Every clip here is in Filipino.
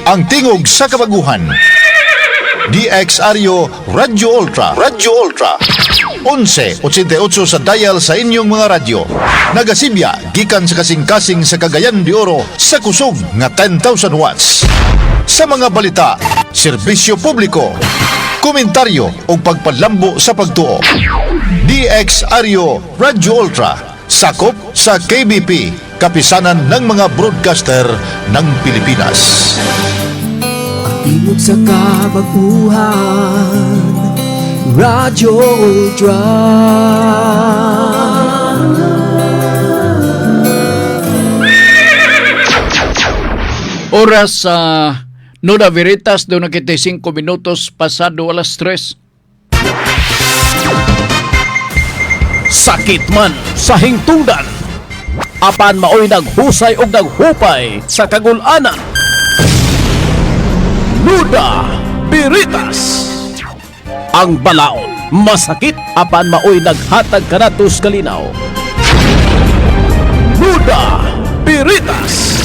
Ang tingog sa kabaguhan. DXRyo Radyo Ultra. Radyo Ultra. 1188 sa dial sa inyong mga radyo. Nagasibya gikan sa kasing-kasing sa Cagayan de Oro sa kusog nga 10,000 watts. Sa mga balita, serbisyo publiko, komentaryo o pagpalambo sa pagtuo. DXRyo Radyo Ultra. Sakop sa KBP, kapisanan ng mga broadcaster ng Pilipinas. Tingog sa kabaguhan, Radyo Ultra. Oras sa Nuda Veritas, doon nakita 5 minutos pasado alas 3. Sakit man sa hingtungdan, apan maoy naghusay og naghupay sa kagul-anan. Nuda Veritas. Ang balaod masakit apan maoy naghatag kanatos kalinaw. Nuda Veritas.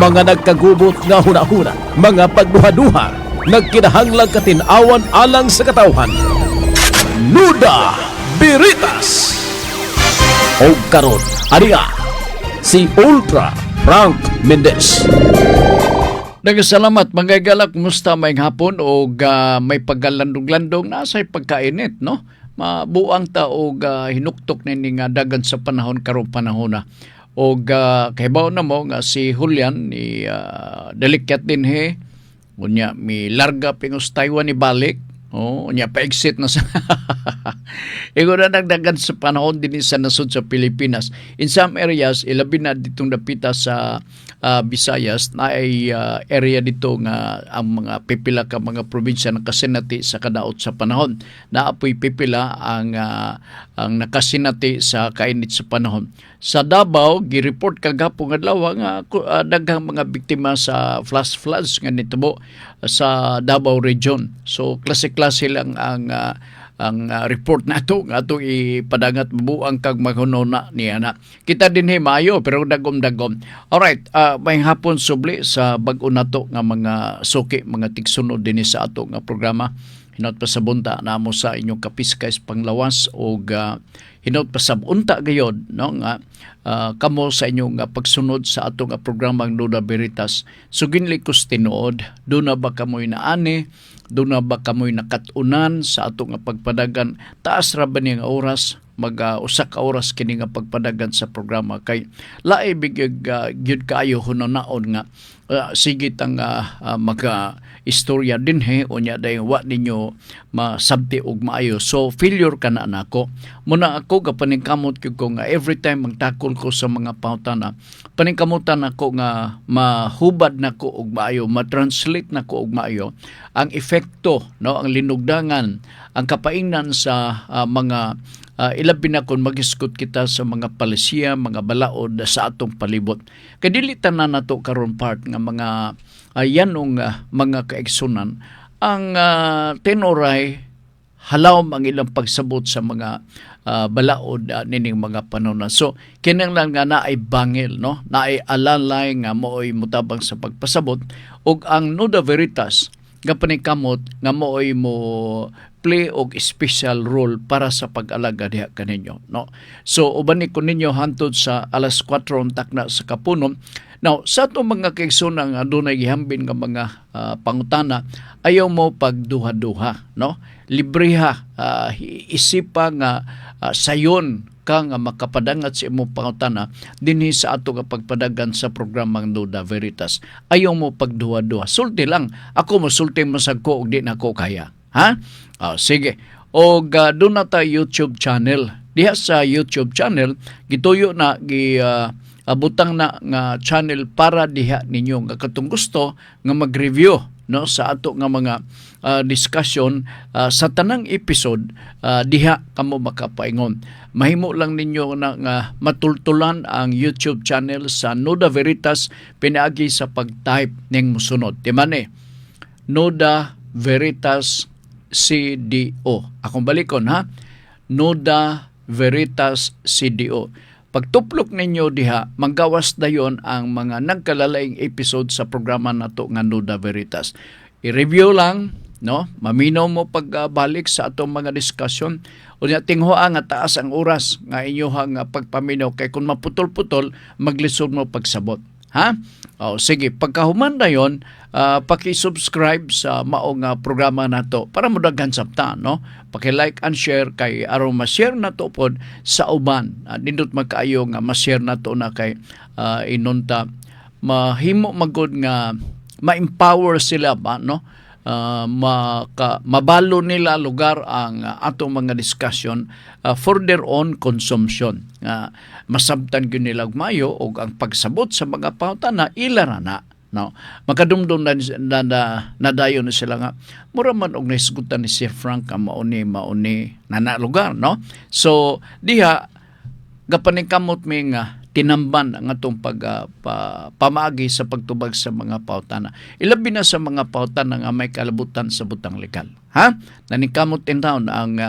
Mga nagkagubot nga hunahuna, mga pagduha-duha, nagkinahanglang katinawan alang sa katawhan. Nuda Veritas. O karon, ariya si Ultra Frank Mendez. Nagasalamat mga galak, kumusta may hapon o may paggalandong-landong nasa'y pagkainit, no? Mabuang ta o hinuktok na nga dagan sa panahon karong panahon na. O kahibaw na mo nga si Julian ni delikat din he. Unya mi larga pingos Taiwan ni balik. Oh, unya pa-exit na sa Ego na nagdagan sa panahon din sa nasod sa Pilipinas. In some areas, ilabi na ditong napita sa Visayas na ay area dito nga ang mga pipila ka mga probinsya nakasinati sa kadaot sa panahon. Naapoy pipila ang nakasinati sa kainit sa panahon. Sa Davao, gireport kagapong adlaw nga daghang mga biktima sa flash floods nga nitabo sa Davao region. So klase-klase lang ang report na ito nga ito ipadagat mabuang kag maghunona niya na. Kita din mayo pero dagom-dagom. Alright, may hapon subli sa bag-o nato nga mga suki, mga tigsunod din sa ato nga programa. Hinot pa sa bunta na mo sa inyong kapiskais panglawas o hinot pa sa bunta gayod, no, nga kamo sa inyong pagsunod sa ato nga programang Nuda Veritas. Suginli kus tinuod, doon na ba kamoy naani, doon na ba kamoy nakatunan sa ato nga pagpadagan, taas ra ba niya nga oras, usa ka oras kini nga pagpadagan sa programa kay laay bigyag gyud kaayo hunonaon nga sige tang istorya din he unya day wa ninyo masabti og maayo. So failure kana nako muna ako gapaningkamot ko nga every time magtakol ko sa mga pautana paningkamutan nako nga mahubad nako og maayo, ma-translate nako og maayo ang epekto, no, ang linugdangan, ang kapaingnan sa mga ilabi na kung mag-iskot kita sa mga palisiya, mga balaod sa atong palibot. Kadilitan na nato karon part nga mga yanong mga kaigsunan ang tenoray halawm ang ilang pagsabot sa mga balaod nining mga panuna. So kinahanglan nga naay bangil, no, naay alalay nga mooy mutabang sa pagpasabot ug ang Nuda Veritas nga paningkamot nga mooy mo play og special role para sa pag-alaga diha kaninyo, no. So uban ni kun ninyo hantod sa alas 4 untak na sa kapunon. Now sa atong mga kaigsunan nga adunay gihambin nga mga pangutana, ayaw mo pagduha-duha, no. Libreha, isipa nga sayon ka nga makapadangat sa imong pangutana dinhi sa ato nga pagpadagan sa programang Nuda Veritas. Ayaw mo pagduha-duha. Sulti lang. Ako mo sulti mo sa ko og di na ko kaya. Ha? Sige. O doon na tayo YouTube channel. Diha sa YouTube channel, gituyo na, butang na nga channel para diha ninyo nga katong gusto nga mag-review, no, sa ato nga mga discussion sa tanang episode, diha kamo makapaingon. Mahimo lang ninyo na nga matultulan ang YouTube channel sa Nuda Veritas pinaagi sa pag-type ning mosunod. Timane, Nuda Veritas CDO. Akong balikon ha. Nuda Veritas CDO. pagtuplok ninyo diha, manggawas dayon ang mga nagkalalaing episode sa programa nato nga Nuda Veritas. I-review lang, no? Maminaw mo pagbalik sa atong mga diskusyon. Unya tinghua nga taas ang oras nga inyohang pagpaminaw kay kung maputol-putol maglisod mo pagsabot. Ha? O sige, pagkahuman na yon, paki-subscribe sa maong programa nato para mo daghan sabta, no? Paki-like and share kay aron ma-share nato pod sa uban. Nindot magkaayo nga ma-share nato na kay inunta mahimo magud nga ma-empower sila ba, no? Mabalo nila lugar ang atong mga discussion for their own consumption. Masabtan gyud nila mayo og ang pagsabot sa mga pangutana ilara na, no? Makadumdum na dayon na sila nga mura man og naisgutan ni Sir Frank ang mauni na lugar, no? So diha gapaningkamot mi nga tinamban ang atong pamaagi sa pagtubag sa mga pautana. Ilabi na sa mga pautana nga may kalabutan sa butang legal. Ha? Naningkamot in town ang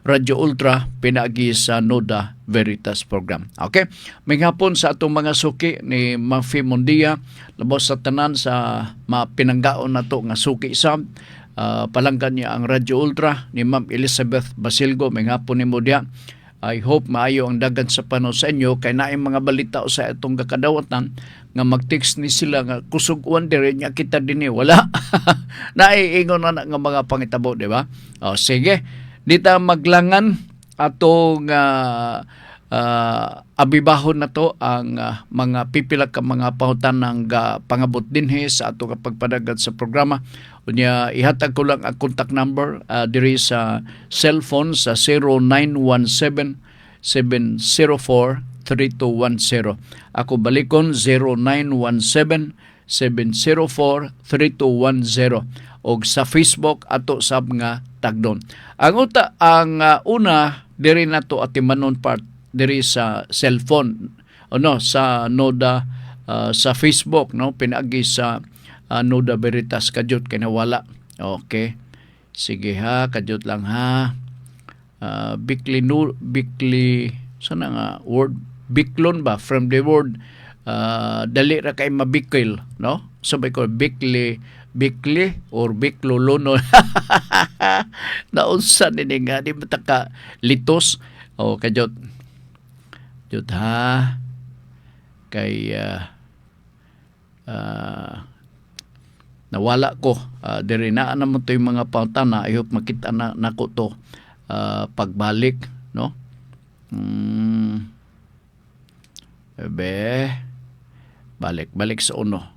Radio Ultra pinaagi sa Nuda Veritas program. Okay? May hapon sa atong mga suki ni Mafi Mondia, labos sa tanan sa pinanggaon na to nga suki sa palanggan niya ang Radio Ultra ni Ma'am Elizabeth Basilgo. May hapon ni Modia. I hope maayo ang dagan sa panahon sa inyo kay naay mga balita sa itong kakadawatan nga mag-text ni sila nga kusog uwan dire nya kita dinhi wala. Naiingon na nga mga pangitabo, di ba? O sige, dita maglangan atong abibahon na to ang mga pipila ka mga pahutanang pangabot dinhi sa ato pagpadagad sa programa. Unya ihatag ko lang ang contact number diri sa cellphone sa 0917-704-3210. Ako balikon 0917-704-3210 og sa Facebook ato sab nga tagdon. Ang una diri nato atimanon part diri sa cellphone sa Noda sa Facebook, no, pinagi sa Nuda Veritas kadyot kay nawala. Okay, sige ha, kadyot lang ha. Bikli sana nga word biklon ba from the word dali ra kay mabikil, no? Sabay ko bikli or biklolono. Naunsa ni nga di mataka litos o kadyot jud ha kay nawala ko diri na naman to yung mga pautana. I hope makita na nako to pagbalik, no? Balik sa uno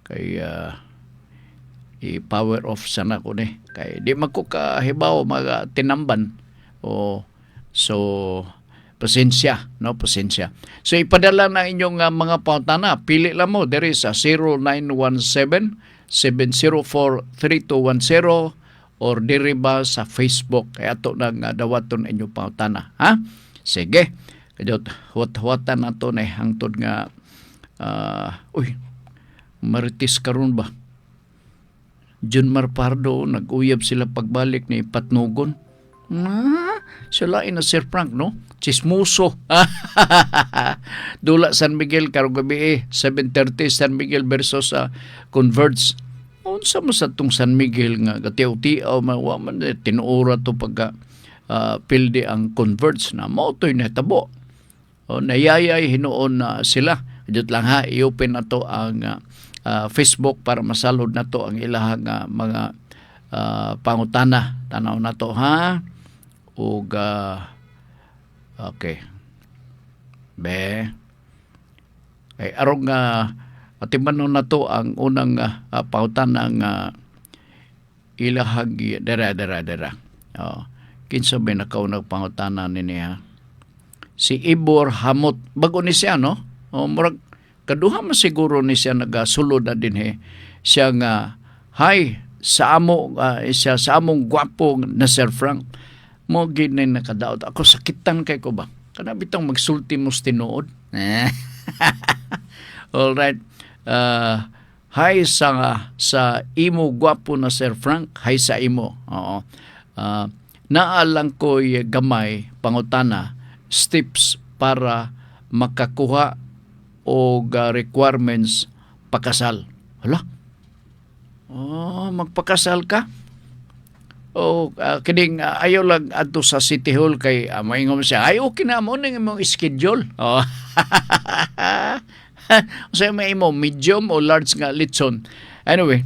kay i-power off sana ko ni kay di man ko kahibaw mga tinamban so pasensya. So ipadala na inyong mga pautana. Pili lang mo diri sa 0917-704-3210 or diri ba sa Facebook kaya ato nang dawaton inyong pautana. Ha? Sige. Kadot huwat-huwatan nato na hangtod nga maritis karon ba? Junmar Pardo nag-uyab sila pagbalik ni Patnugon. Sila na Sir Frank, no? Chismoso. Dula San Miguel karong gabi 7:30 San Miguel versus Converge. Unsa mo sa tong San Miguel nga gatiaw-tiaw man tinuora to pagka pilde ang Converge na mao toy natabo. Nayayay hinuon na sila. Dito lang ha, i-open na to ang Facebook para masalod na to ang ilahang mga pangutana. Tanaw na to ha. Ug okay. Ay arong atimanon na to ang unang pangutana ng ilahang dera. Kinsa may nakaunang pangutana niya. Si Ibor Hamot. Bago ni siya, no? Murag kaduha man siguro ni siya nagasulod na din siya nga hi sa among gwapo na Sir Frank mo ginay nakadaot ako sakitan kay ko ba kana bitang magsulti mo tinuod. All right, hi sa imo gwapo na Sir Frank, hi sa imo. Oo, naalang ko gamay pangutana steps para makakuha og requirements pakasal. Hala. Oh, magpakasal ka? O kining ayaw lang adto sa City Hall kay maingon siya, ay okay na mo ning imong schedule. Oh. So may imo medium o large nga litson. Anyway,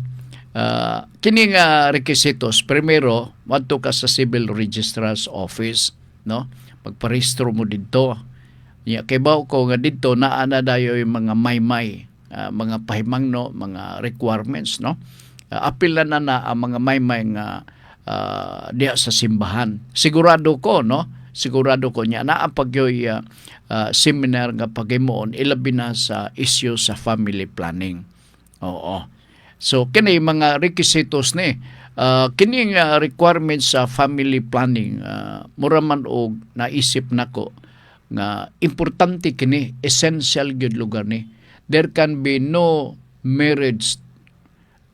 kini nga requisitos, primero madto ka sa Civil Registrar's Office, no? Magparehistro mo didto. Ya kay baw ko nga didto naa na dayo yung mga maymay, mga pahimangno, mga requirements, no? Apil na ang mga maymay nga diya sa simbahan. Sigurado ko niya na ang pagyoy seminar nga pagimoon ilabi na sa issue sa family planning. Oo. So kini mga requisitos ni kini nga requirements sa family planning mura man og naisip nako nga importante kini, essential gyud lugar ni. There can be no marriage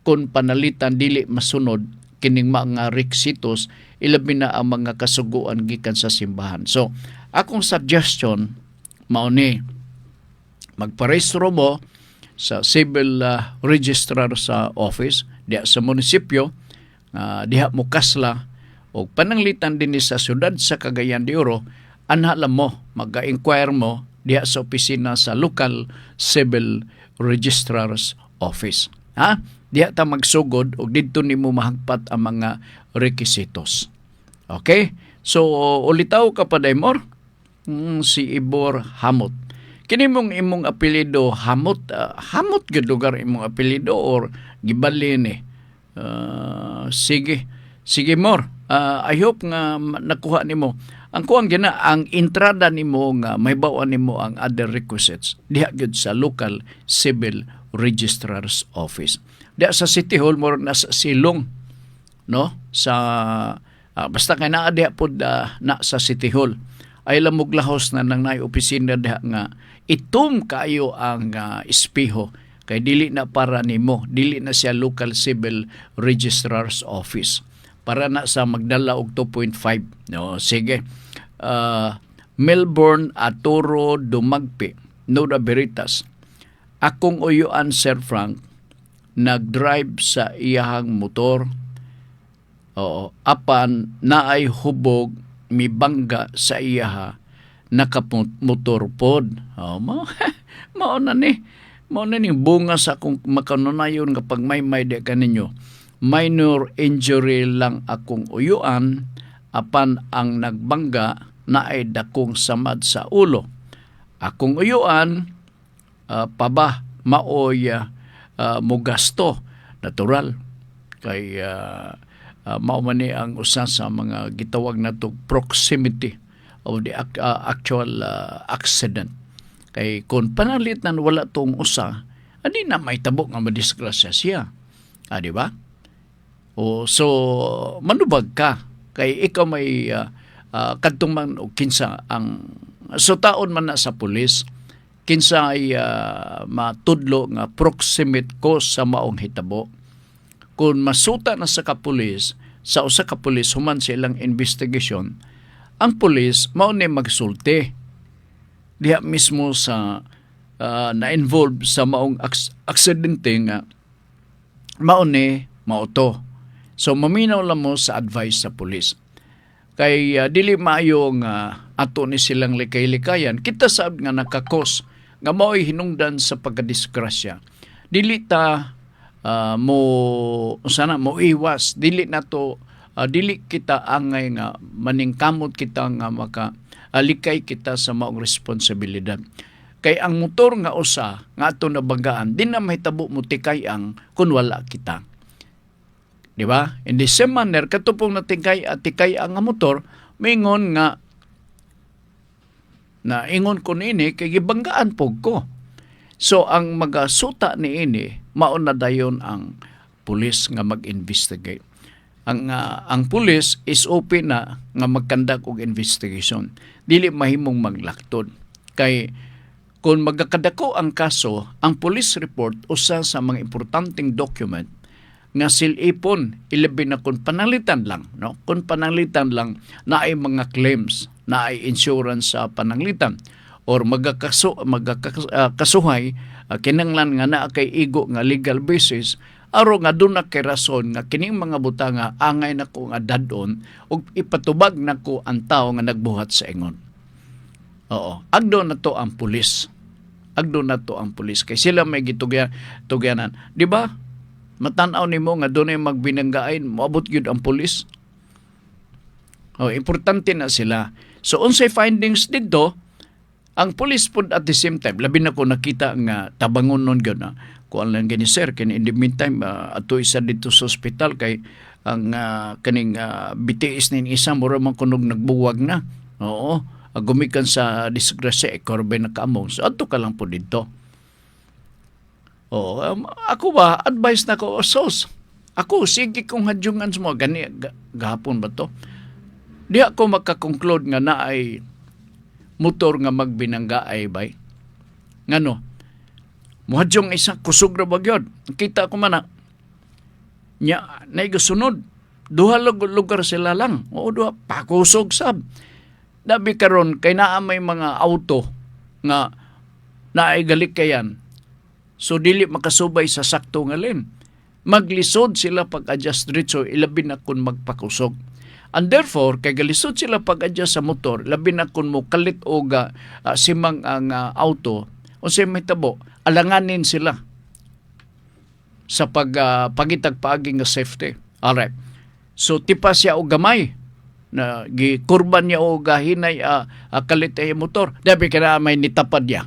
kung panalitan dili masunod kining mga requisitos ilabi na ang mga kasuguan gikan sa simbahan. So, akong suggestion mao ni magparehistro mo sa Civil Registrar sa office diha sa munisipyo, diha mo kasla o pananglitan din sa syudad sa Cagayan de Oro, anhalam mo, mag-inquire mo diha sa opisina sa local Civil Registrar's Office. Ha? Diha ta magsugod o didto nimo mahagpat ang mga requisitos. Okay? So, ulitaw ka pa Daymor? Si Ibor Hamot. Kini mong imong apelyido Hamot, Hamot gyud lugar imong apelyido or gibalin eh. Sige Mor. I hope nga nakuha nimo. Ang kuang gina ang entrada nimo nga may bawaan nimo ang other requisites diha gyud sa local Civil Registrar's Office. Diya sa City Hall mo na sa silong, no? Sa basta kay naa diha pod na sa City Hall. Ay lamog lahos na nang nay opisina diha nga itum kayo ang espeho kay dili na para nimo, dili na siya local Civil Registrar's Office. Para na sa magdala og 2.5. No, sige. Melbourne Aturo Dumagpi, Nuda Veritas. Akong uyuan Sir Frank nagdrive sa iyahang motor. Oo, apan naay hubog mibangga sa iyaha nakamotor pod. Oh, mao na ni bunga sa akong makanunayon nga pagmaymay di kaninyo. Minor injury lang akong uyuan apan ang nagbangga naay dakong samad sa ulo. Akong uyuan paba maoy mugasto natural kay mao man ni ang usa sa mga gitawag nato proximity of the actual accident. Kay kung panalitan wala tong usa adi na may tabo nga madisgrasya siya, di ba? O so manubag ka kay ikaw may kadtong man o kinsa ang so taon man na sa pulis kinsa ay matudlo nga proximate cause sa maong hitabo. Kung masuta na sa kapulis, sa usa ka pulis human sa ilang investigation, ang pulis mao ni magsulti diha mismo sa na-involve sa maong aksidente nga mao ni mauto. So maminaw lang mo sa advice sa pulis. Kay dili maayo nga ato ni silang likay-likayan, kita saab nga nakakos nga mao'y hinungdan sa pagkadisgrasya. Dili ta mo iwas, dili nato dili kita angay nga maningkamot kita nga maka alikay kita sa maong responsibilidad. Kay ang motor nga usa nga ato nabagaan, di na mahitabo mo tikay ang kun wala kita. Di ba? In the same manner, katupong natikay at tikay ang motor, mingon nga na ingon ko niini kay gibanggaan pog ko. So ang magasuta ni ini mao na dayon ang pulis nga mag-investigate. Ang pulis is open na nga magkandak og investigation. Dili mahimong maglaktod. Kay kung magkakadako ang kaso, ang police report usa sa mga importanteng document nga silipon ilabi na kung pananglitan lang, no? Kung pananglitan lang na ay mga claims, na ay insurance sa pananglitan or magkasuhay kinanglan nga naa kay igo nga legal basis aro nga doon na kay rason nga kining mga butanga angay na ko nga dadon ug ipatubag na ko ang tao nga nagbuhat sa ingon. Oo, agdo na to ang pulis. Agdo na to ang pulis kay sila may gitugyanan. Di ba? Matanaw nimo nga doon ay magbinanggain, moabot gyud ang pulis. Oh, importante na sila. So unsay findings didto, ang police pud at the same time labi na ko nakita nga tabangon nun gyud na kuan lang gani sir kin in the meantime ato isa dito sa ospital kay ang kaning BTS nin isa mura man kunog nagbuwag na. Oo, gumikan sa disgrasya korbe na kaamong. So adto ka lang po dito. Oo, ako ba advice na ko sos. Ako sige kung hadjungan mo gani gahapon ba to? Di ako makakonclude nga na ay motor nga magbinangga ay bay. Ngano? Muhadyong isa kusog ra bagyod. Kita ko man na nya naigasunod. Duha lugar sila lang. O duha pakusog sab. Dabi karon kay naa may mga auto nga naay galik kayan. So dili makasubay sa sakto nga lane. Maglisod sila pag-adjust diretso ilabi na kun magpakusog. And therefore, kay galisod sila pag-adjust sa motor, labi na kung mo kalit o simang ang auto, o siya may tabo, alanganin sila sa pagitagpaaging nga safety. Alright. So, tipa siya o gamay, na gikurban niya o gahinay kalit ay motor. Dabi ka na may nitapad niya.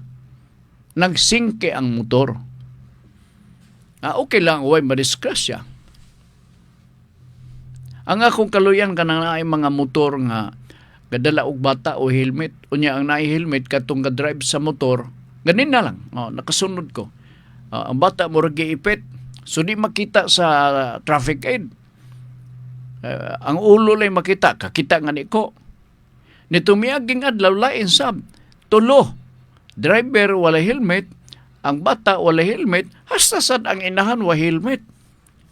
Nagsingke ang motor. Okay lang, huwag madisgrasya. Ang akong kaluyan kanang naay mga motor nga gadala og bata o helmet. Unya ang naay helmet katong ga-drive sa motor, ganin na lang. Nakasunod ko. Ang bata mo giipit. So di makita sa traffic aid. Ang ulo lay makita, kakita nga niko. Nito miaging adlaw lain sab. Tulo. Driver wala helmet, ang bata wala helmet, hasta sad ang inahan wa helmet.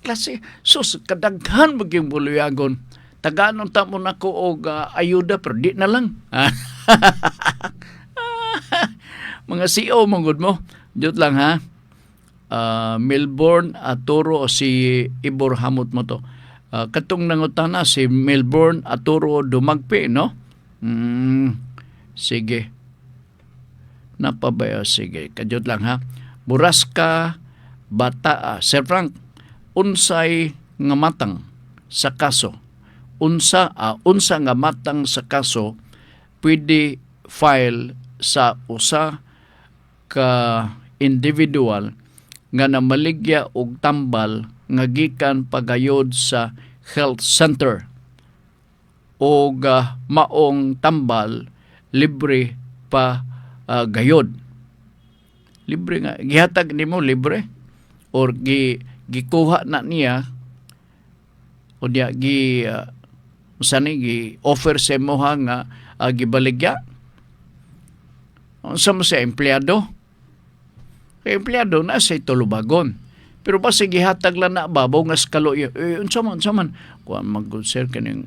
Klase, sus, kadaghan maging buluyagon. Tagaan ta mo nako og ayuda pero di na lang. Mga CEO manggod mo. Diyot lang ha. Melbourne Aturo o si Ibor Hamot mo to. Katong nangutana si Melbourne Aturo Dumagpi, no? Sige. Napabayo, sige. Kadiyot lang ha. Buraska Bata, Sir Frank, unsay nga matang sa kaso, unsa nga matang sa kaso pwede file sa usa ka individual nga namaligya og tambal nga gikan pagayod sa health center o maong tambal libre pa gayod. Libre nga gihatag nimo libre or gikuha na niya o diya offer sa mo nga gibaligya. Unsa mo sa empleyado? Kay empleyado na sa tulubagon. Pero ba sige hatag lang na babaw nga skalo unsa man kuan mag-good sir kaning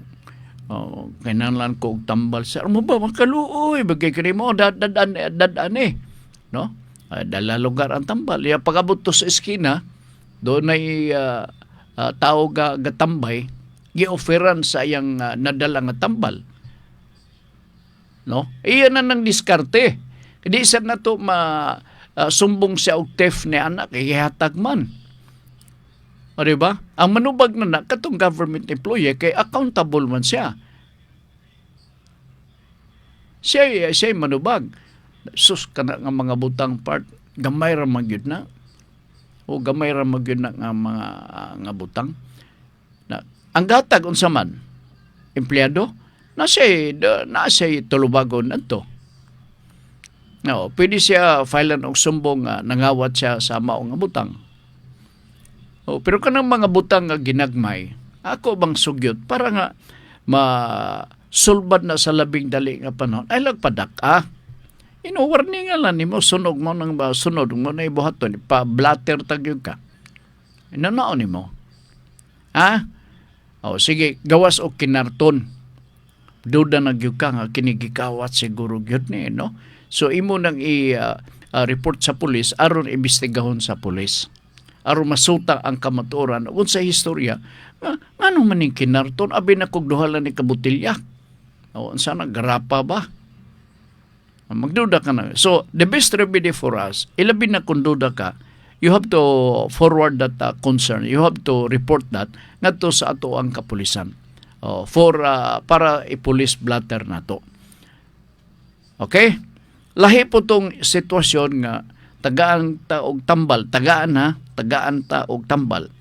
kinahanglan ko og tambal sir mo ba makaluoy bagay kini mo dadan no dala lugar ang tambal ya pagabot to sa eskina doon ay tao gatambay gi-offeran sa iyang nadala nga tambal, no? Iyan na nang diskarte. Di sad na to sumbong siya og theft ni anak ihatag man. O diba? Ang manubag na katong government employee kay accountable man siya. Siya manubag. Sus kana nga mga butang part gamay ra magyud na. O gamay ra magyud na nga mga nga butang. Na ang gatag unsa man empleyado na siya tulubagon nanto. No, pwede siya filean og sumbong nga nangawat siya sa mao nga butang. Pero kanang mga butang nga ginagmay, ako bang sugyot para nga masulbad na sa labing dali nga panahon ay lagpadak warning nga lang nimo sunog mo nang sunod mo na ibuhaton pa blatter tagyog ka. Inanaon nimo. Sige gawas og kinarton. Duda na gyud ka nga kinigikawat siguro gyud ni no. So imo nang report sa pulis aron imbestigahon sa pulis. Aron masuta ang kamatuoran ug sa historya ngano man ning kinarton abi na kog duhalan ni kabutilya. O unsa na garapa ba? Magduda ka na. So the best remedy for us, ilabi na kung duda ka, you have to forward that concern. You have to report that ngadto sa ato ang kapulisan. Para i-police blatter nato. Okay? Lahi po tong sitwasyon nga tagaan ta og tambal, tagaan ta og tambal.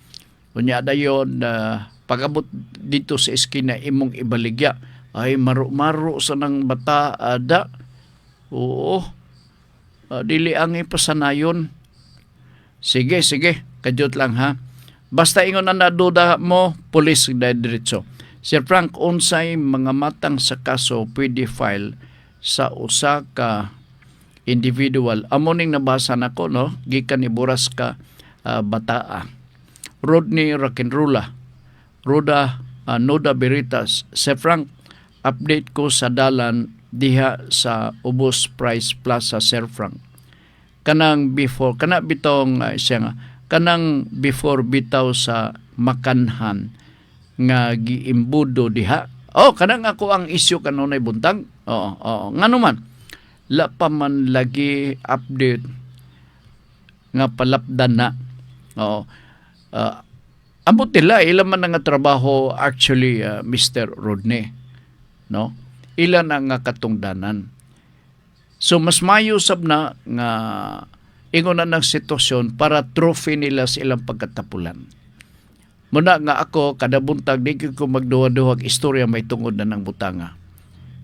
Kunya dayon pagabot dito sa eskina imong ibaligya ay maro sa nang bata ada. Oo. Dili ang ipasanayon. Sige, kadyot lang ha. Basta ingon na naduda mo, police na diretso. Sir Frank, unsay mga matang sa kaso pwede file sa usa ka individual. Amo ning nabasa nako no, gikan ni Buras ka bataa. Rodney Rakinrula, Roda Noda Beritas. Sir Frank, update ko sa dalan diha sa Ubos Price Plaza, Sir Frank. Kanang before bitaw sa makanhan nga giimbudo diha. Kanang ako ang issue kanunay buntag. Ngano man la pa man lagi update nga palapdan na. Ambot nila ilan man nga trabaho actually Mr. Rodney, no? Ilan ang katungdanan. So mas mayo sab na nga ingon na ng sitwasyon para trophy nila sa ilang pagkatapulan. Muna nga ako kada buntag di ko magduwa-duwag istorya may tungod na ng butanga.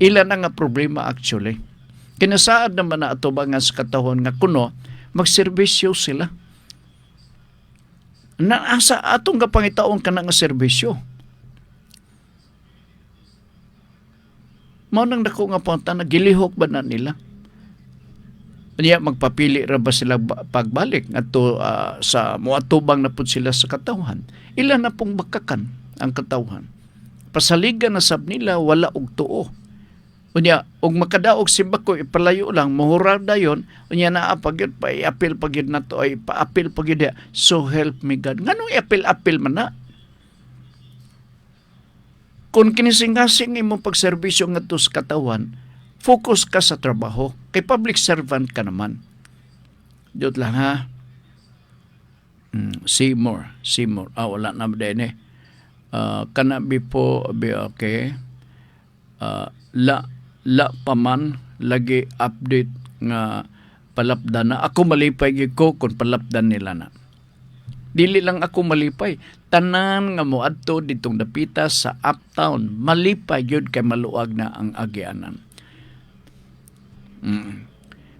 Ilan ang nga problema actually. Kinasaad naman na ato ba nga sa katahon nga kuno magserbisyo sila. Naasa atong kapangitaon ka na nga serbisyo. Mao nang dako nga punta na gilihok ba na nila? Kanya magpapili ra ba sila pagbalik ngadto sa moatubang na pud sila sa katawhan. Ilan na pong bakakan ang katawhan. Pasaligan na sab nila wala og tuo. Unya og makadaog simbako ipalayo lang muhurar dayon unya naa pagyud pa i-appeal pagyud nato ay pa-appeal pagyud so help me God. Nganong i-appeal man na? Kung kinisingasing imong pagserbisyo ngadto sa katawan, focus ka sa trabaho. Kay public servant ka naman. Diyot lang ha. Seymour. Wala na din eh. Kanabi po, okay. La paman, lagi update nga palapdan na. Ako malipay ko kung palapdan nila na. Dili lang ako malipay. Tanan nga mo adto ditong dapita sa uptown. Malipay yun kay maluag na ang agianan.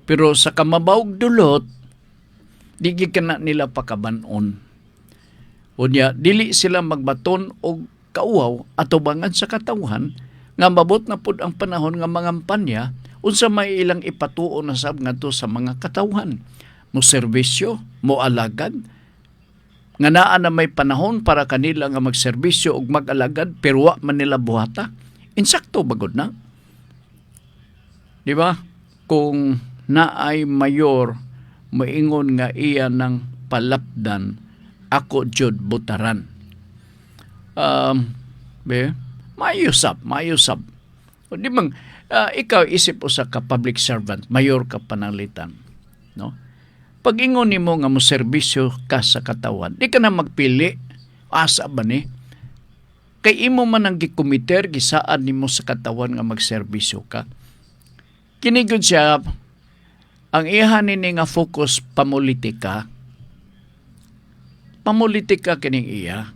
Pero sa kamabawg dulot, di ka na nila pakabanon. Unya, dili sila magbaton o kauaw ato bangan sa katawhan nga mabot na pud ang panahon nga mangampanya unsa may ilang ipatuo na sab ngadto sa mga katawhan. Mo serbisyo, mo alagad, nga naa na may panahon para kanila nga magserbisyo ug mag-alagad pero wa man nila buhata. Insakto bagod na. Di ba? Kung naay mayor moingon nga iya ng palapdan ako jud butaran. Mayusab. O di bang ikaw isip usa ka public servant, mayor ka pananglitan, no? Pag ingon nimo nga mo serbisyo ka sa katawan, di ka na magpili asa ba ni? Kay imo man ang gikomiter gisaan nimo sa katawan nga magserbisyo ka. Kini gud siya ang iha nini nga focus pamulitika. Pamulitika kining iya.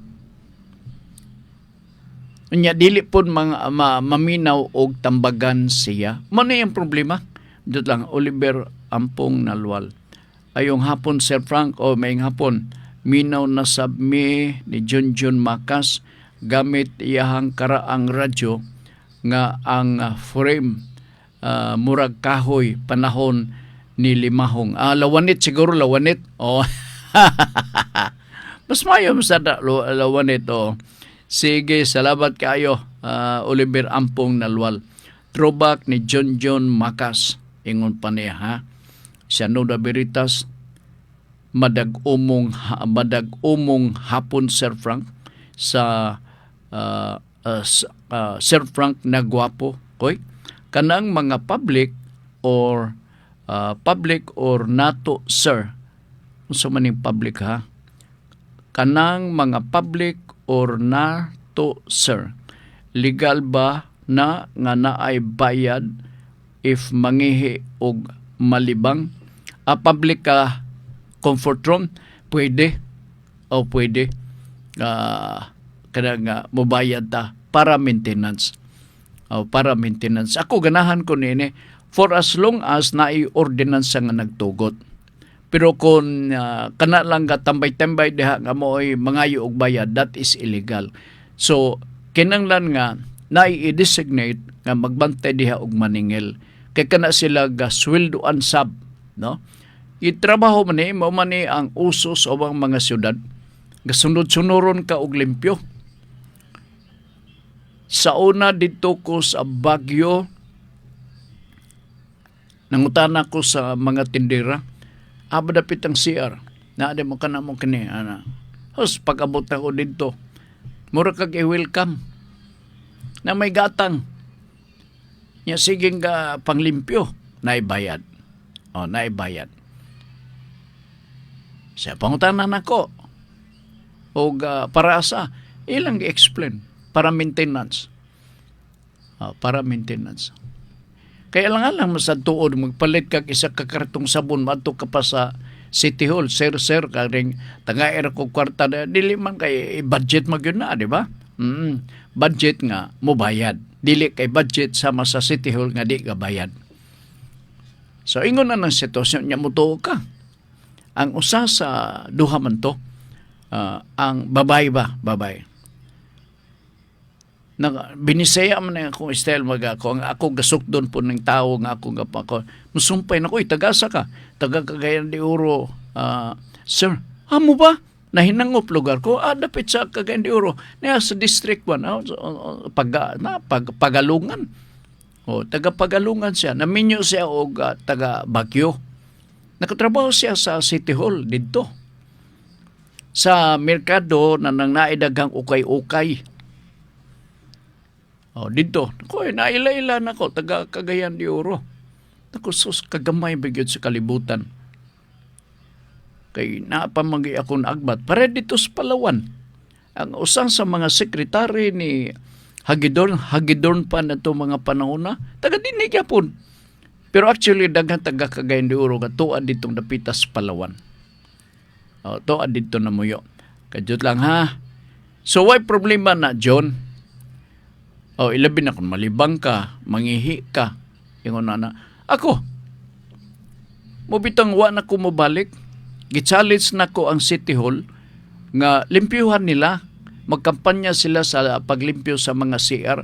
Nya dili pud mga maminaw og tambagan siya. Mao na yung problema. Dito lang Oliver Ampong Nalwal. Ayong hapon Sir Frank o maing hapon minaw na sabmi ni Junjun Makas gamit iyahang karaang radyo nga ang frame murag kahoy panahon ni Limahong. Lawanit siguro lawanit. Mas mayo sa lawanit Sige, salamat kayo Oliver Ampong Nalwal. Throwback ni John Makas. ingon pa niya ha. Siya Nuda Veritas, madag-umong hapon Sir Frank sa Sir Frank na gwapo. Koy, kanang mga public or nato sir. Unsa man ning public ha? Kanang mga public or nato sir. Legal ba na nga naay bayad if mangihi og malibang? Public ka comfort room, pwede o pwede kanang mobayad ta para maintenance. Para maintenance. Ako ganahan ko nini for as long as naay ordinance nga nagtugot. Pero kung kana lang ka tambay-tambay diha nga mo'y mangayo og bayad, that is illegal. So kinanglan nga na-i-designate nga magbantay diha og maningil. Kay kana sila ga sweldoan sab, no? Itrabaho man ni mao man ni ang usos o ang mga syudad. Gasunod-sunuron ka og limpyo. Sa una dito ko sa Baguio, nangutana ko sa mga tindera, dapit ang CR. Naade mo ka na mo kini, ana. Hos, pag-abot ako dito, mura kag i-welcome. Na may gatang. Nya siging ka panglimpyo, naibayad. Naibayad. Sa pangutanan ako, o para sa, ilang i-explain, para maintenance. Para maintenance. Kaya lang mo sa tuod, magpalit kag isa ka kartong sabon, mato ka pa sa City Hall, sir, karing tanga-era ko kwarta na, dili man kay budget magyun na, di ba? Budget nga, mo bayad. Dili kay budget sama sa City Hall nga di ka bayad. So, ingon na ng sitwasyon niya mo ka. Ang usa sa duha man to, ang babay. Binisaya man na akong style ako. Ang ako gasok doon po ng tao nga ako musumpay na ko, tagasa ka. Taga Cagayan de Oro. Sir, mo ba? Nahinangop lugar ko. Dapit sa Cagayan de Oro. Sa District 1. Pagalungan. Taga Pagalungan siya. Naminyo siya o taga Baguio. Nakatrabaho siya sa City Hall dito. Sa merkado na nang naidaghang ukay-ukay. Dito. Naila-ila na ko. Taga Cagayan de Oro. Sus, kagamay bigyan sa kalibutan. Kay napamagi akong agbat. Para dito sa Palawan. Ang usang sa mga sekretary ni Hagidorn pa na ito mga panahon na, taga-dinig yapon. Pero actually, daghang taga Cagayan de Oro, tuad ditong dapitas Palawan. Tuad dito na muyo. Kadyot lang ha. So, why problema na, John? Ilabi na kung malibang ka, mangihi ka. Ingon na. Ako, mubitang wa na ko mabalik. Gitchallenge na ko ang City Hall nga limpyuhan nila. Magkampanya sila sa paglimpyo sa mga CR.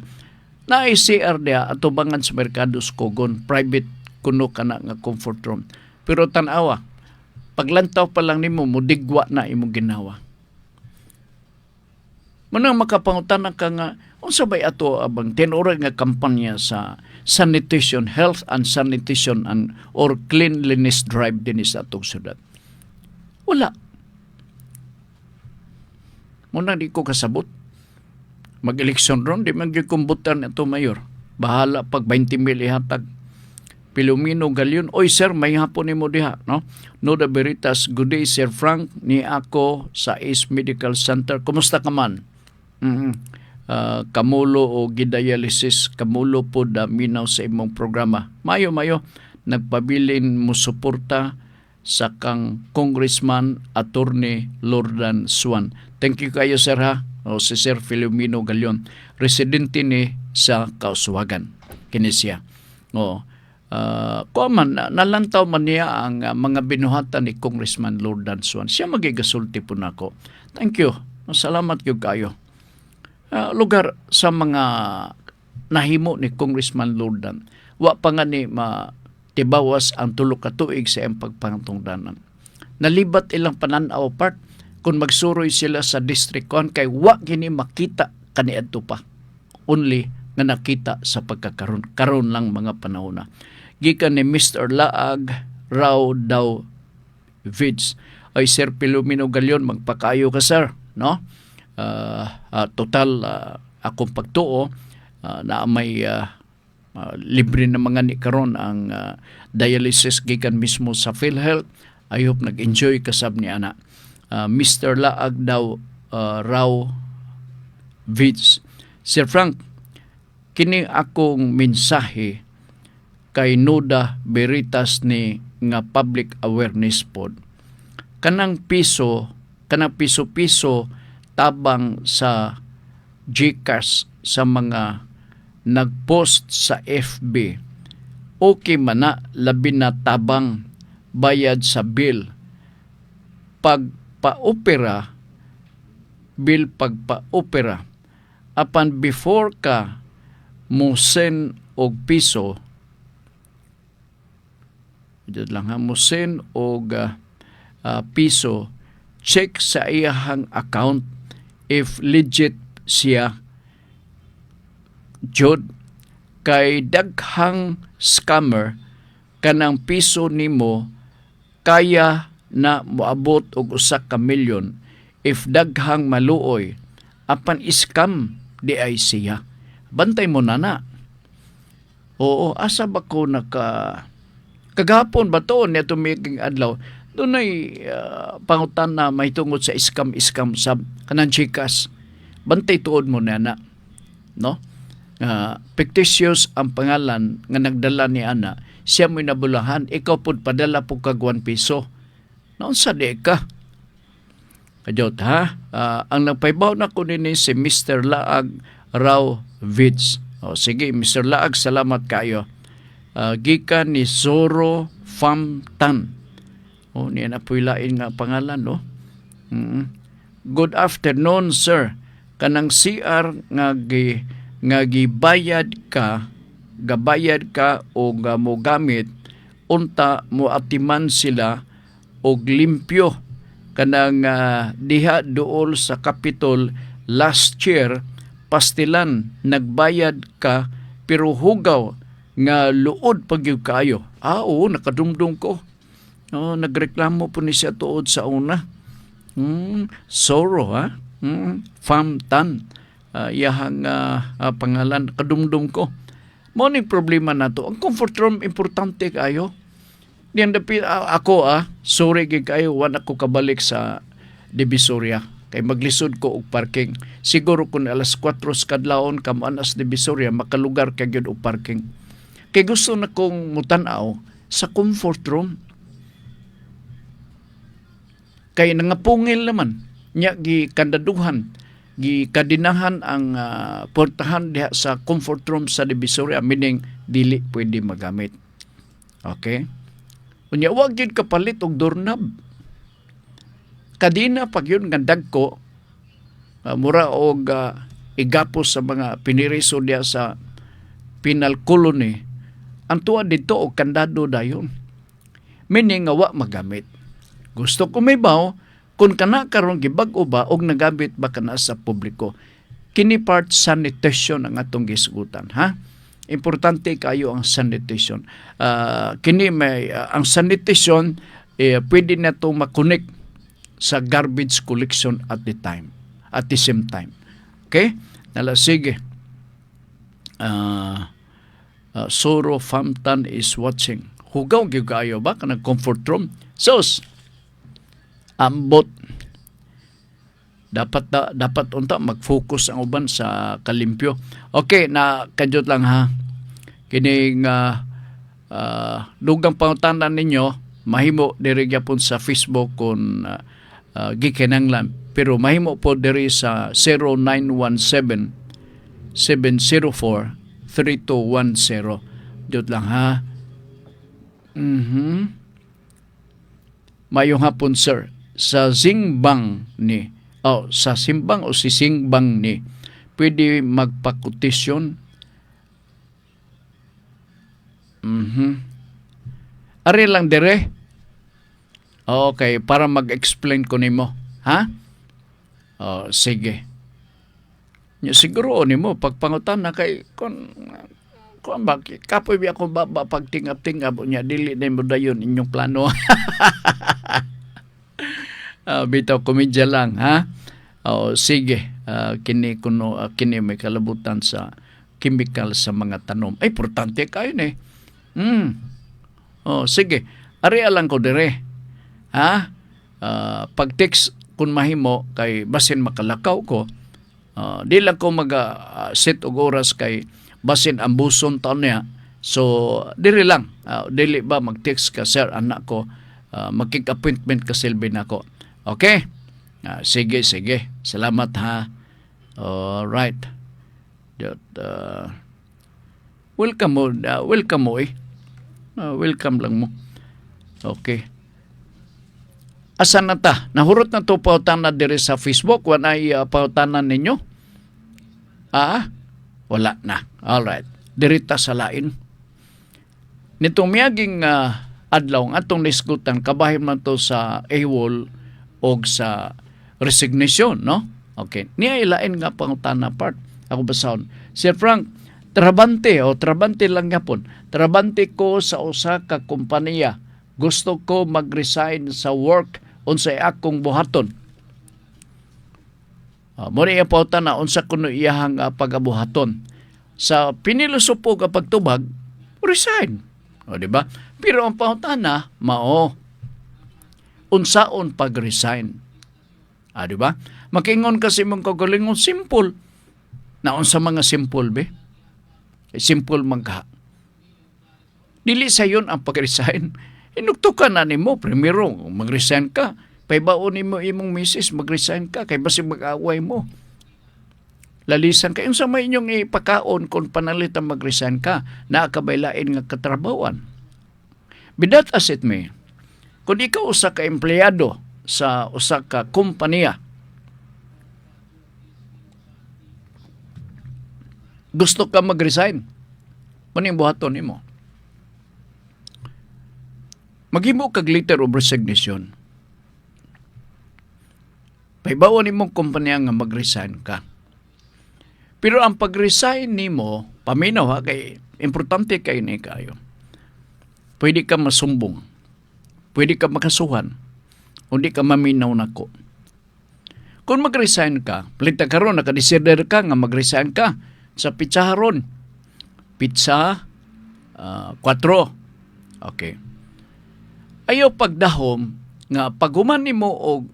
Naay CR dia atubangan sa merkados kogon. Private kuno ka na nga comfort room. Pero tanawa, paglantaw pa lang nimo, mudigwa na imong ginawa. Munang makapangutan ka nga, unsa bay ato abang tinura nga kampanya sa sanitation, health and sanitation or cleanliness drive din sa atong syudad. Wala. Munang di ko kasabot. Mag-eleksyon ron, di mag-kumbutan ito mayor. Bahala pag 20 mil ihatag. Pilumino Galion, oy sir, may hapon ni mo diha, no? Nuda Veritas, good day Sir Frank, ni ako sa East Medical Center. Kumusta ka man? Kamulo o gidialysis, kamulo po minaw sa imong programa. Mayo, nagpabilin mo suporta sa kang Congressman Attorney Lordan Swan. Thank you kayo sir ha. Si Sir Filomeno Galion, residente ni sa Kauswagan, Kinesia. Nalantaw man niya ang mga binuhatan ni Congressman Lordan Swan. Siya magigasulti po nako. Thank you. Salamat yung kayo. Lugar sa mga nahimo ni Congressman Lordan, wa pa nga ni tibawas ang tulo ka tuig sa iyang pagpangtungdanan. Nalibat ilang pananaw part kung magsuroy sila sa District 1 kay wa gini makita kaniadto pa. Only nga nakita sa pagkakaroon. Karon lang mga panahon na. gikan ni Mr. Laag raw daw vids. Ay Sir Pilomeno Galion, magpakayo ka sir, no? Total akong pagtuo na may libre na mga ni karon ang dialysis gikan mismo sa PhilHealth. I hope nag-enjoy kasab ni ana. Mr. Laag daw raw vids. Sir Frank, kini akong mensahe kay Nuda Veritas ni nga public awareness pod. Kanang piso tabang sa GCash sa mga nagpost sa FB. Okay man na, labi na tabang bayad sa bill. Pagpa-opera, apan before ka mo send og piso, mo send og piso, check sa iyahang account if legit siya. Jud, kay daghang scammer kanang piso nimo kaya na moabot og 1 ka milyon if daghang maluoy apan scam di ay siya. Bantay mo na. Oo, asa ba ko kagahapon ba to niya tumiging adlaw doon ay pangutan na may tungod sa scam sa kanang GCash. Bantay tuod mo na, no? Fictitious ang pangalan nga nagdala ni ana, siya mo'y nabulahan, ikaw pud padala po kag 1 piso. Noon sa di ka. Kajot ha? Ang nagpaibaw na ko nini si Mr. Laag raw vids. Sige, Mr. Laag, salamat kayo. Gikan ni Zoro Famtan. Niya na po ilain nga pangalan, no? Good afternoon, sir. Kanang CR nga gibayad ka o nga mo gamit, unta mo atiman sila og limpyo. Kanang diha dool sa Capitol last year, pastilan, nagbayad ka, pero hugaw nga luod pagyud kayo. Oo, nakadumdum ko. Nagreklamo po ni siya tuod sa una. Soro, ha? Famtan. Yahang pangalan, kadumdum ko. Moning problema na to. Ang comfort room, importante kayo. Diyan ako, sorry kayo, wala ko kabalik sa Divisoria. Kay maglisod ko og parking. Siguro kung alas 4 kadlawon kamanas Divisoria, makalugar kagyud og parking. Kay gusto na kong mutanaw sa comfort room. Kay nangapungil naman nya gi kandaduhan, gi kadinahan ang portahan diha sa comfort room sa Divisoria, meaning dili pwede magamit. Okay? Unya wag gyud kapalit og doorknob. Kadina pag yun nga dagko, mura og igapos sa mga piniriso diha sa penal colony, ang tuwa dito og kandado dayon. Meaning nga wa magamit. Gusto ko may baw, kung kana karon gibag-o ba og nagamit ba kana sa publiko. Kini part sanitation ang atong gisgutan, ha? Importante kayo ang sanitation. Kini may ang sanitation pwede na to makonek sa garbage collection at the same time. Okay? Nala sige. Soro Famtan is watching. Hugaw gyud kayo ba kanang comfort room? Sus. Ambot. Dapat unta mag-focus ang uban sa kalimpyo. Okay, na kadyot lang ha. Kining dugang pangutanan ninyo, mahimo diri gyapon sa Facebook kun gikinanglan. Pero mahimo po diri sa 0917 704 3210. Diyot lang ha. Mayong hapon sir. Sa Singbang ni sa Simbang o si Singbang ni pwede magpakutisyon. Ari lang dire. Okay, para mag-explain ko nimo, ha? Sige. Siguro nimo pagpangutan na kay Kung bakit? Kapoy biya ako ba pagtingap-tingap niya, dili na mo dayon inyong plano. Bitaw komedya lang, ha? Sige, kini may kalabutan sa chemical sa mga tanom. Ay, importante kayo eh. Sige, ari lang ko dire. Ha? Pag-text kung mahimo kay basin makalakaw ko, di lang ko mag-set og oras kay basin ang buson taon niya. So, dili lang. Dili ba mag-text ka, sir, anak ko, magkik-appointment ka silbi na ko. Okay? Sige. Salamat, ha. Alright. Welcome mo. Welcome mo eh. Welcome lang mo. Okay. Asan na ta? Nahurot na to pautanan diri sa Facebook. Wala ay pautanan ninyo? Wala na. Alright. Dirita sa lain. Nitong miyaging adlaw, atong nisgutan, kabahin man to sa AWOL o sa resignation, no? Okay. Niya ilain nga pangutanan part. Ako basahon. Sir Frank, trabante lang yapon. Trabante ko sa usa ka kompanya. Gusto ko mag-resign sa work unsay akong buhaton. Muna iya pauta na unsa kuno iyahang pagabuhaton. Sa pinilusupo ka pagtubag, resign. Di ba? Pero ang pauta na, unsaon pag-resign. Di ba? Makingon kasi mong kagalingon, simple. Na unsa mga simple, be? Simple man ka. Dili sa yun ang pag-resign. Inuktukan na nimo, primero, mag-resign ka. Paibaon nimo imong misis, mag-resign ka. Kay basi mag-away mo. Lalisan ka. Yung sa may inyong ipakaon kung panalitan mag-resign ka, naakabailain nga katrabawan. Bidat as it may, kung ikaw usa ka empleyado sa usa ka kompanya, gusto ka mag-resign, maning buhaton nimo. Maghimo kag letter of resignation. Paibawan nimong kumpanya nga mag-resign ka. Pero ang pag-resign nimo, paminaw ha, kay importante kay ni kayo. Pwede ka masumbong. Pwede ka makasuhan. Hindi ka maminaw nako. Kung mag-resign ka, palita karon nakadesider ka nga mag-resign ka sa Pizza Haron. Pizza 4. Okay. Ayaw pagdahom nga paghuman nimo og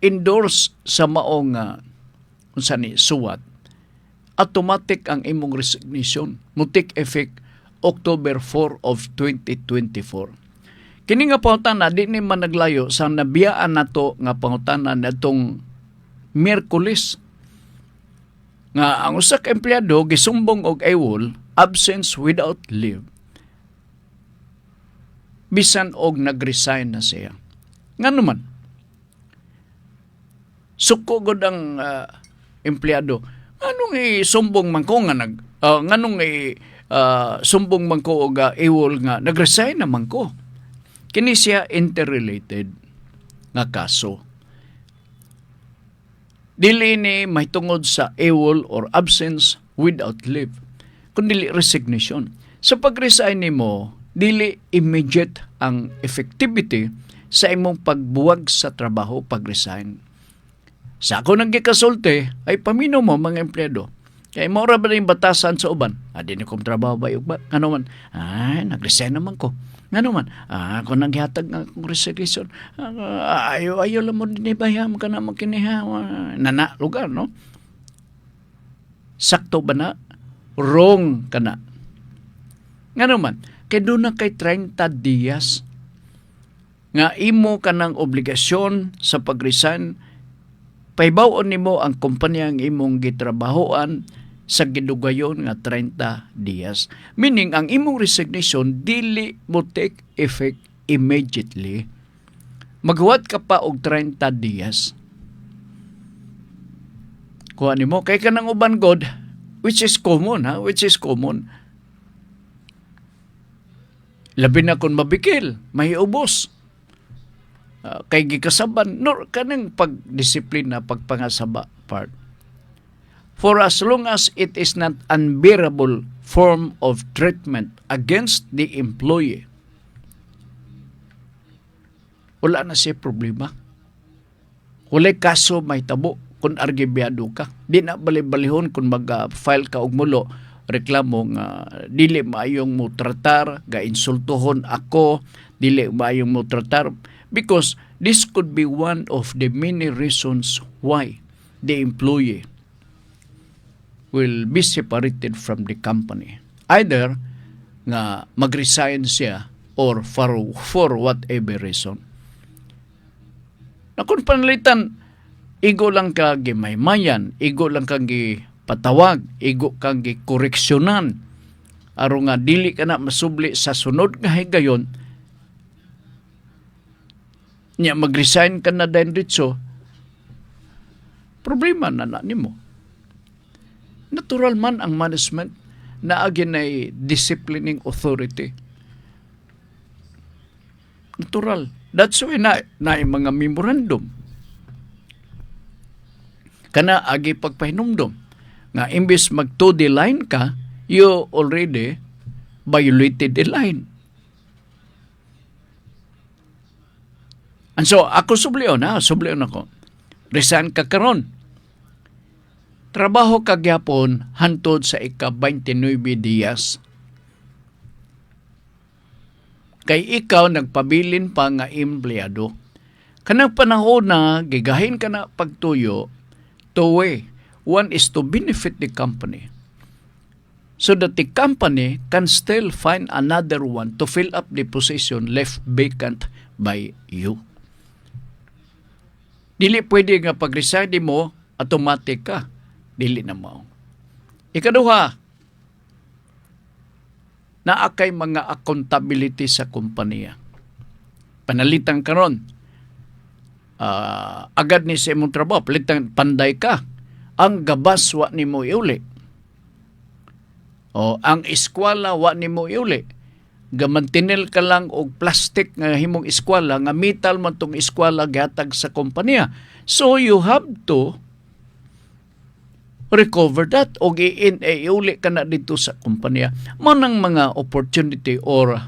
endorse sa maong unsa ni suwat, automatic ang imong resignation mo take effect October 4 of 2024. Kini nga pangutana di ni man naglayo sa nabiyaan nato nga pangutana natong Miyerkules nga ang usa ka empleyado gisumbong og AWOL, absence without leave. Bisan og nag-resign na siya. Ngano man? Suko gud ang empleyado. Nganong isumbong man ko nga sumbong man ko og AWOL nga nag-resign naman ko. Kini siya interrelated nga kaso. Dili ni mahitungod sa AWOL or absence without leave, kundi resignation. Sa pag-resign nimo, dili immediate ang effectivity sa imong pagbuwag sa trabaho pag-resign. Sa ako nang gikasulti, ay paminaw mo mga empleyado. Kaya mo ra ba yung batasan sa uban? Di na kong trabaho ba? Ano man? Nag-resign naman ko. Ano man? Ako nang gihatag ng resignation. Ayaw lang mo din ibayam ka na magkiniha. Nana, lugar, no? Sakto ba na? Wrong ka na. Ano man? Kaya doon na kay 30 dias nga imo ka ng obligasyon sa pag-resign, paibawon nimo ang kumpanya ang imong gitrabahoan sa gidugayon nga 30 dias. Meaning, ang imong resignation dili mo take effect immediately. Maghuwat ka pa og 30 dias. Kuha nimo kay kanang uban god, which is common, which is common. Labi na kung mabikil, mahiubos. Kay gikasaban, kanang pagdisiplina, pagpangasaba part. For as long as it is not unbearable form of treatment against the employee, wala na siya problema. Walay kaso may tabo kung argibyado ka. Di na bali-balihon kung mag-file ka og mulo reklamo nga dili maayong mo tratar, ga-insultuhon ako, dili maayong mo tratar, because this could be one of the many reasons why the employee will be separated from the company. Either nga mag-resign siya or for whatever reason. Na kung panalitan, igo lang ka gimaymayan, igo lang kang gipatawag, igo kang gikoreksyonan, aron nga dili ka na masubli sa sunod nga higayon, nya mag-resign ka na din dito, problema na nimo. Natural man ang management na agin ay disciplining authority. Natural. That's why na mga memorandum. Kana agi pagpahinumdum nga imbis mag-to the line ka, you already violated the line. And so, ako sublion ako. Resign ka karon. Trabaho ka gyapon hantod sa ika-29 diyas. Kay ikaw nagpabilin pa nga empleyado. Kanang panahon na gigahin ka na pagtuyo, two way. One is to benefit the company so that the company can still find another one to fill up the position left vacant by you. Dili pwede nga pag-resign mo, automatic ka. Dili na mo. Ikaduha, naakay mga accountability sa kumpanya. Panalitan karon, agad ni sa imong trabaho, palitan panday ka, ang gabas wa nimo iuli. O ang eskwela wa nimo iuli. Gamantinel ka lang og plastic nga himong eskwela, nga metal man tong eskwela gihatag sa kumpanya. So you have to recover that o iuli ka na dito sa kumpanya. Manang mga opportunity or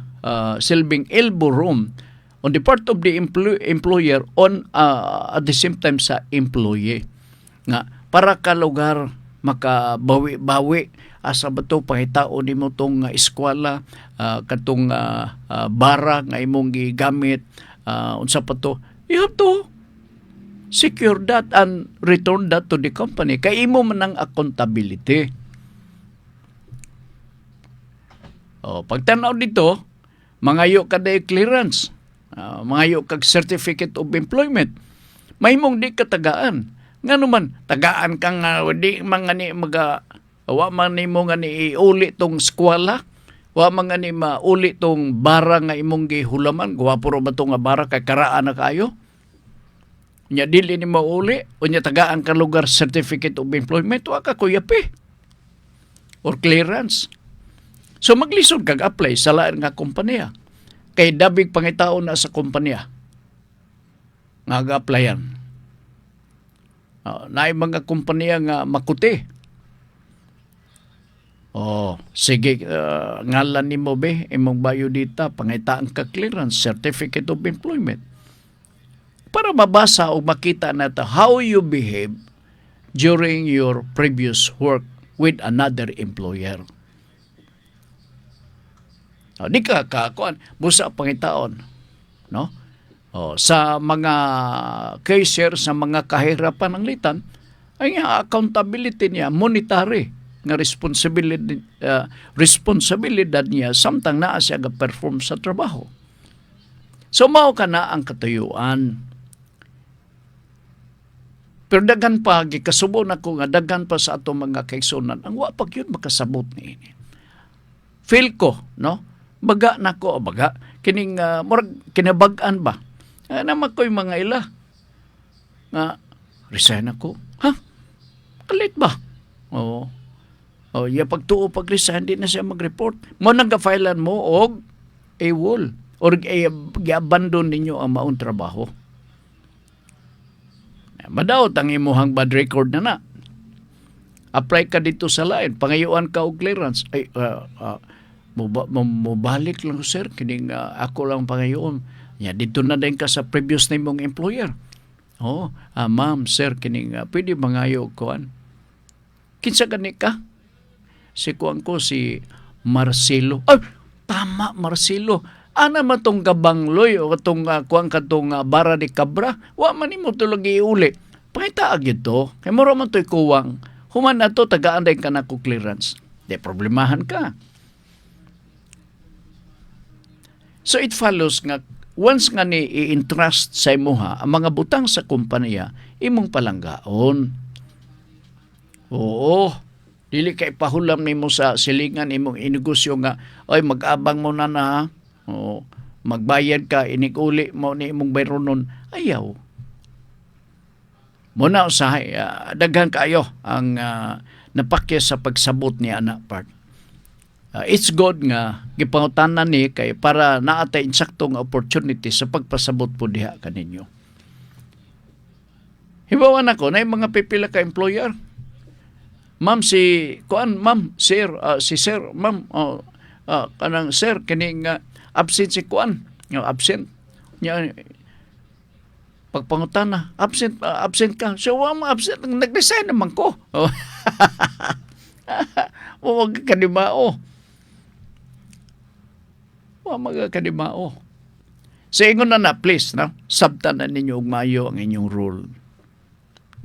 silbing elbow room on the part of the employer on at the same time sa employee. Nga, para ka lugar makabawi-bawi asa ba ito pangitao ni mo itong eskwela, katong bara nga imong gigamit, unsa pa to, you have to secure that and return that to the company. Kay imo man ang accountability. Pagtanaw dito, mangayo ka na clearance, mangayo kag certificate of employment. May mong di katagaan. Nga naman, tagaan kang di mga ni wa man ni mo nga ni iuli tong eskwela, wa man nga ni mauli tong bara nga imong gihulaman, gwapo ra ba to nga bara kay karaan na kayo? Nya dili ni mauli o nya tagaan ka lugar certificate of employment wa ka kuyapi or clearance. So maglisod kag apply sa lain nga kompanya. Kay dabig pangitao na sa kompanya nga ga-applyan. Naay mga kompanya nga makuti. Sige, ngalan ni mo be, imong biodata, pangitaan ka clearance, certificate of employment. Para mabasa o makita nato how you behave during your previous work with another employer. Di ka kakuan, busa pangitaon, no? Sa mga cashier, sa mga kahirapan ng litan, ay accountability niya, monetary nga responsibilidad niya samtang naa siya ga-perform sa trabaho. So mao ka na ang katuyuan. Pero daghan pa, gikasubo na ko nga daghan pa sa ato mga kaigsunan, ang wa pag yun makasabot ni ini. Feel ko, no? Baga na ko, baga, kining kinabag-an ba? Naman ko'y mga ila. Resign ako. Ha? Kalit ba? Pagtuo pag-resign, di na siya mag-report. Mo nag-filean mo og AWOL or i-abandon ninyo ang maong trabaho. Madaot ang imuhang bad record na. apply ka dito sa lain, pangayuan ka og clearance. Ay, mubalik lang sir, kining ako lang pangayoon. Ya, dito na din ka sa previous na mong employer. Oh, ma'am, sir, kining pwede mangayo kuan. Kinsa gani ka? Si kuan ko si Marcelo. Ay, tama Marcelo. Ana man tong kabangloy o katong kuan katong bara de cabra. Wa man nimo tulog iuli. Pangita agid to. Kay moro man toy kuwang. Human na to, tagaan din ka na ko clearance. Di problemahan ka. So it follows nga, once nga ni i-entrust sa imuha, ang mga butang sa kumpanya, imong palanggaon. Oo, dili kay pahulam nimo sa silingan imong inegosyo nga, oy mag-abang mo na ha. Oo, magbayad ka, inig-uli mo ni imong bayronon. Ayaw. Muna usahay, daghan kayo ang napakya sa pagsabot ni anak part. It's good nga gipangutanan ni kay para naatay insaktong opportunity sa pagpasabot po diha kaninyo. Hibawan ako na mga pipila ka employer. Ma'am si kuan, ma'am sir, si sir, ma'am kanang sir kining absent si kuan, absent nya pagpangutan na, absent ka. So, absent. Nag-resign naman ko. Huwag kadimao. Huwag kadimao. So, ingon na please, no? Sabtan na ninyo mayo ang inyong rule.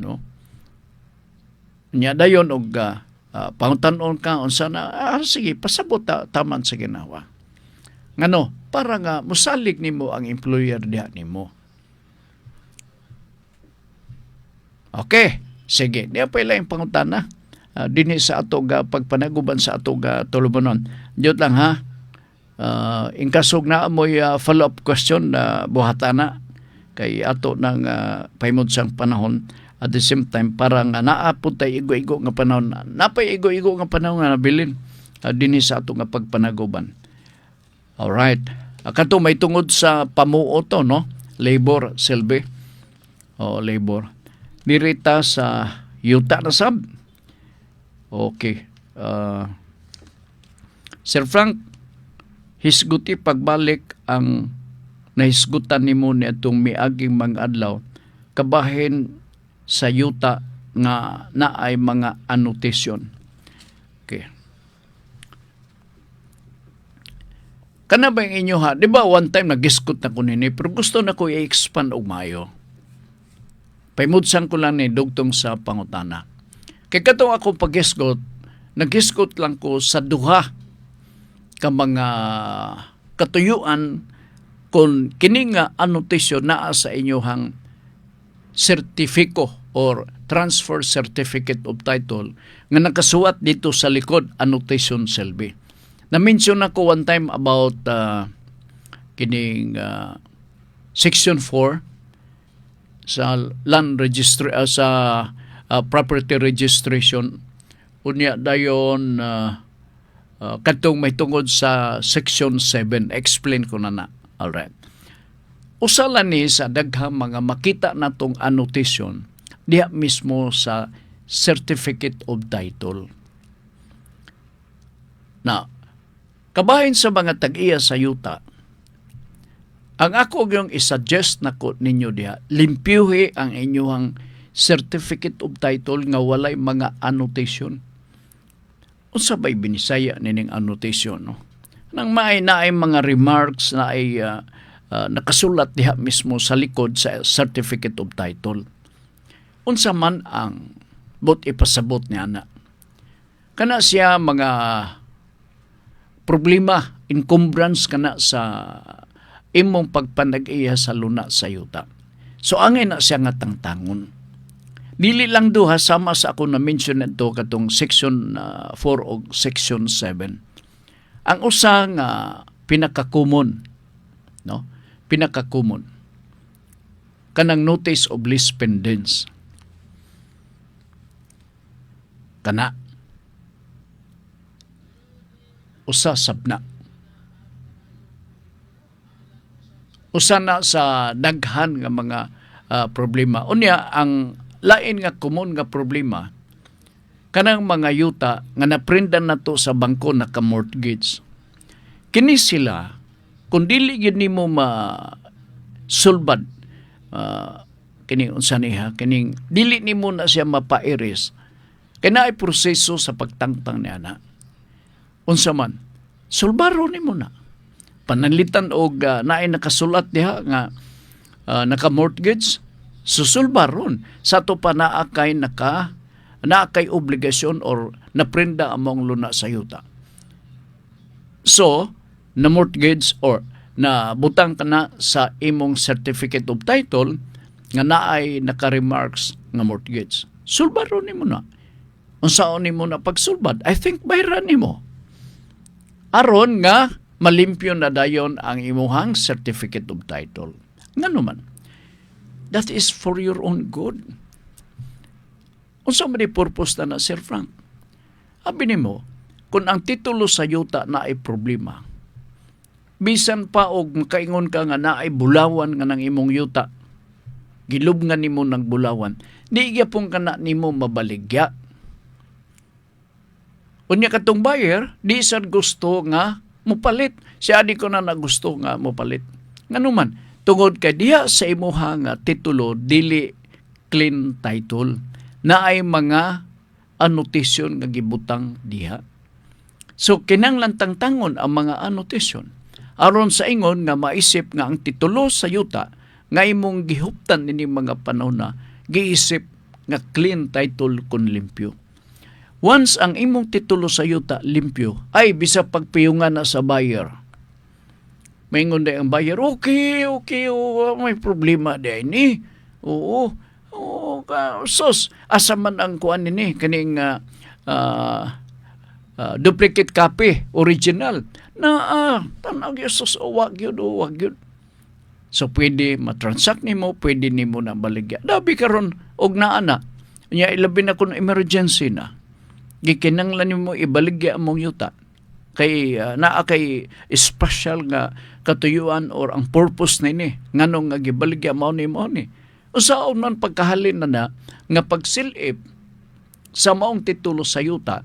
No? Nya dayon og pangutan-on ka, unsa na, sige, pasabot taman sa ginawa. Ngano, para nga, musalig nimo ang employer diha nimo. Okay, sige. Di pa ilang pangutana. Dini sa atog pagpanaguban sa atog tulumanon. Diyot lang ha. Inkasog na amoy follow-up question na buhatana kay ato ng paimudsang panahon. At the same time, parang naapod tayo igo-igo nga panahon. Napay igo-igo nga panahon nga nabilin. Dini sa atog pagpanaguban. Alright. Kato may tungod sa pamuo to, no? Labor, Silvi. Labor. Dirita sa yuta na sab. Okay. Sir Frank, hisguti pagbalik ang nahisgutan nimo ni atong miaging mga adlaw kabahin sa yuta nga naay mga annotation. Okay. Kana ba yung inyo ha? Di ba one time nagiskot na ko nini pero gusto na ko i-expand og mayo. Paimudsan ko lang ni dugtong sa pangutana. Kay katong ako pag-hisgot, nag-hisgot lang ko sa duha ka mga katuyuan kung kini nga annotation naa sa inyohang sertifiko or transfer certificate of title nga nakasuwat dito sa likod annotation Selby. Na-mention ako one time about kining section 4 sa land registry sa property registration unya dayon katong may tungod sa section 7 explain ko na. Alright, usala ni sa daghang mga makita natong annotation diha mismo sa certificate of title na kabahin sa mga tag-iya sa yuta. Ang ako yung isuggest na ko ninyo diha, limpyuhi ang inyong certificate of title nga walay mga annotation. Unsa bay binisaya nining annotation, no? Nang maay naay mga remarks na ay nakasulat diha mismo sa likod sa certificate of title. Unsa man ang bot ipasabot ni ana. Kana siya mga problema, encumbrance kana sa imong pagpanag-iya sa luna sa yuta. So angay na siya nga tangtangon. Dili lang duha sama sa ako na mention nito katong section 4 o section 7. Ang usa nga pinaka-common, no? Pinaka-common kanang notice of lease pendens. Kana usa sabna. Usa na sa daghan nga mga problema. Unya ang lain nga common nga problema kanang mga yuta nga naprindan nato sa bangko naka-mortgage. Kini sila, kung dili yun nimo sulbad, kining unsa niha, kining dili nimo na siya mapairis, kaya na ay proseso sa pagtangtang ni ana. Unsa man, sulbaro nimo na. Pananlitan og naay nakasulat diha nga naka-mortgage, susulbaron sa to pa naakay naakay obligasyon or naprinda among luna sa yuta. So, na mortgage or na butang ka na sa imong certificate of title nga naay naka-remarks nga mortgage. Sulbaron nimo na. Unsaon nimo na pagsulbad? I think bayran nimo. Aron nga malimpyo na dayon ang imuhang certificate of title. Ngano man? That is for your own good. Unsa man di purpose na Sir Frank? Abi nimo, kung ang titulo sa yuta na ay problema, bisan pa og makaingon ka nga na ay bulawan nga ng imong yuta, gilubngan nimo ng bulawan, di gyapon kana nimo mabaligya. Unya katong buyer, di sad gusto nga mupalit. Siya di ko na nagusto nga mupalit. Ngano man, tungod kay diha sa imuha nga titulo dili clean title na ay mga anotasyon nga gibutang diha. So kinahanglan tangtangon ang mga anotasyon aron sa ingon nga maisip nga ang titulo sa yuta nga imong gihuptan ini mga panahon na giisip nga clean title kun limpyo. Once ang imong titulo sa yuta limpyo, ay bisa pagpiyungan na sa buyer. Maingon na ang buyer, okay, may problema din eh. Oo, sos, asa man ang kuan nini, kaning duplicate copy, original. Tanag yung sos, wag yun. So, pwede matransact nimo, pwede nimo na baligya. Dabi karon og naana, niya ilabi na kung emergency na. Gikinanglan nimo ibaligya among yuta. Kay naa kay special nga katuyuan or ang purpose nini nganong nga gibaligya mao ni. Usaon man pagkahalin na nga pagsilip sa maong titulo sa yuta,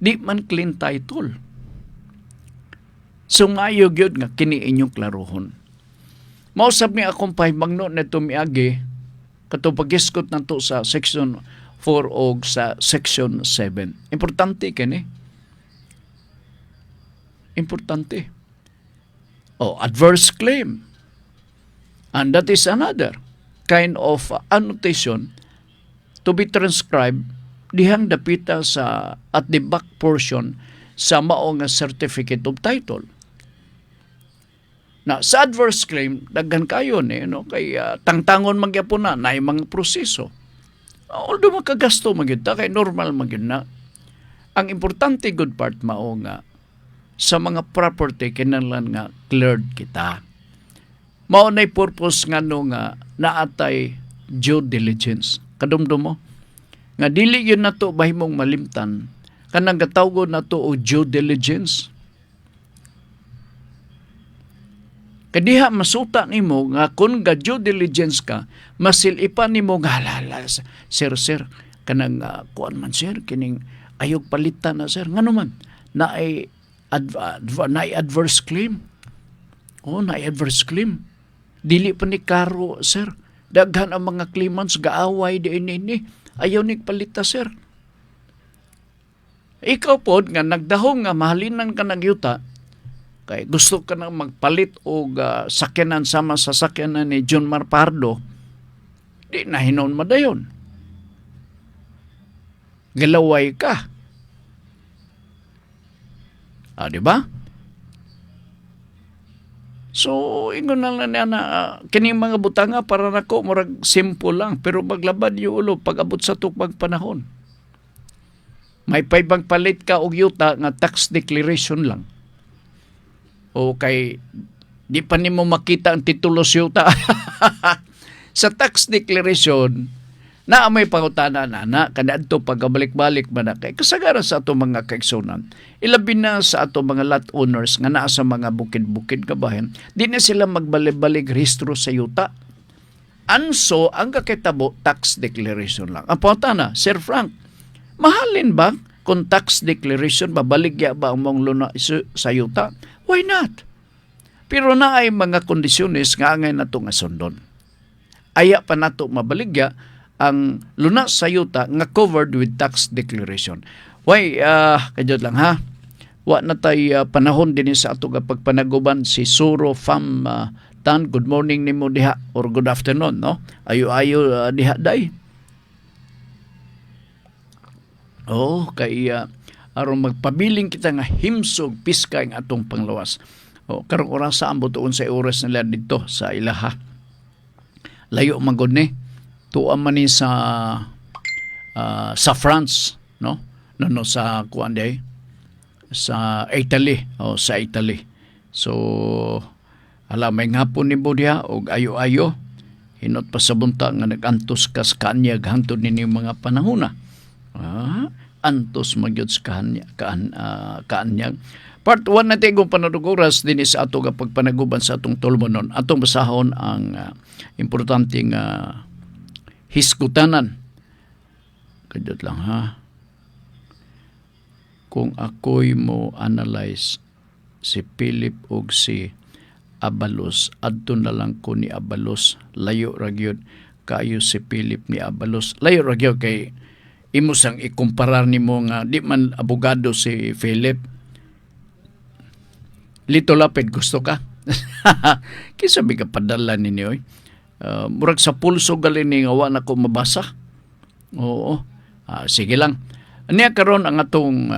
di man clean title. So ngayo gyud nga kini inyong klarohon. Mausab mi akong pahimangno neto miagi kato pagiskot nato sa section 4 og sa section 7. Importante kini. Importante. Adverse claim. And that is another kind of annotation to be transcribed dihang dapita sa at the back portion sa mao nga certificate of title. Na sa adverse claim daghan kayo kay tangtangon magyapon na nay mga proseso. Although makagasto magyud ta kay normal magyud na. Ang importante good part mao nga sa mga property kinahanglan nga cleared kita. Mao nay purpose nga nga naatay due diligence. Kadumdum mo nga dili yun nato bahimong malimtan kanang gatawgon nato og due diligence. Kadiha masuta nimo nga kun ga due diligence ka, masilipan nimo nga halala, sir, kanang kuan man sir, kining ayog palitan na sir, ngano man, na ay adverse claim. Na adverse claim. Dili pa ni karo sir, daghan ang mga claimants gaaway diin ini, ayaw ni palita sir. Ikaw pod nga nagdahong nga mahalinan ka ng yuta, kay gusto ka nang magpalit og sakyanan sama sa sakyanan ni John Mar Pardo, di na hinon madayon. Galaway ka. Di ba? So, ingon na kining mga butanga para nako murag simple lang, pero maglabad yung ulo pag abot sa tukbang panahon. May paibang palit ka og yuta nga tax declaration lang. O kay di pa nimo makita ang titulo sa yuta. Sa tax declaration na may pangutana na kadadto pagabalik-balik man kay kasagaran sa ato mga kaigsunan. Ilabi na sa ato mga lot owners nga naa sa mga bukid-bukid kabahin, di na sila magbalik-balik rehistro sa yuta. Anso ang kakitabo tax declaration lang. Ang pangutana, Sir Frank, Mahalin ba kung tax declaration, mabaligya ba ang mong luna sa yuta? Why not? Pero na ay mga kondisyones nga angay na ito nga sundon. Aya pa na ito mabaligya ang luna sa yuta nga covered with tax declaration. Why, kadyod lang ha, wa na tayo panahon din sa ato nga pagpanaguban si Suro Fam Tan. Good morning ni mo diha or good afternoon, no? Ayo diha day. Oh, kay aron magpabiling kita nga himsog piska ang atong panglawas. Oh, karong oras sa ambot sa oras nila dito sa ilaha. Layo magod ni. Tuwa man ni sa France, no? No sa kuan day sa Italy, sa Italy. So alam may ngapon ni Budya og ayo-ayo hinot pa sa bunta nga nagantos kas kanyag hangtod nini mga panahona. Antos magyud sa kaanyag. Part 1 natin kung panaduguras din sa ato nga pagpanaguban sa atong tulmonon. Atong basahon ang importanteng hiskutanan. Kadot lang ha. Kung ako'y mo analyze si Philip og si Abalos, adto na lang ko ni Abalos, layo ragyod kayo si Philip ni Abalos. Layo ragyod kay imo sang ikumparar nimo nga di man abogado si Philip. Lito lapid gusto ka? Kinsa bi ka padala ninyo oy? Murag sa pulso gali ni nga wa na ko mabasa. Oo. Sige lang. Aniya karon ang atong